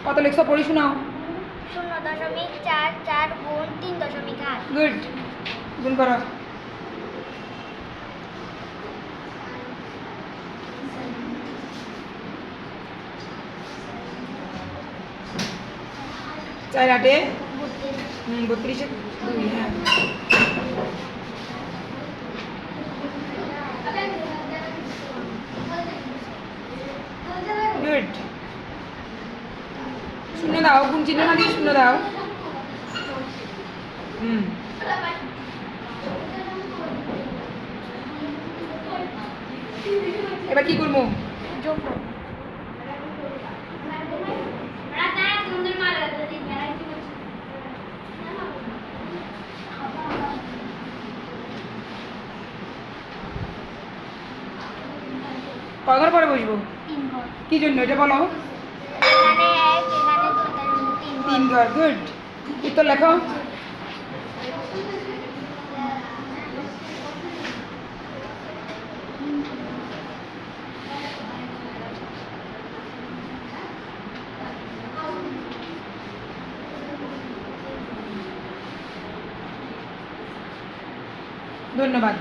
কত লিখছো পড়ি শোনাও। 0.44 গুণ 3.8। গুড, গুণ করো। চার আটে 32 2, হ্যাঁ। গুড। শূন্য দাও, গুণ চিহ্ন না দিয়ে শূন্য দাও। এবার কি করবো? যোগ করো। কয় ঘর পরে বসবো? 3 ঘর। কি জন্য এটা বলো? এখানে 1, এখানে 2, তার জন্য 3 ঘর। 3 ঘর। গুড। উত্তর লেখো। ধন্যবাদ।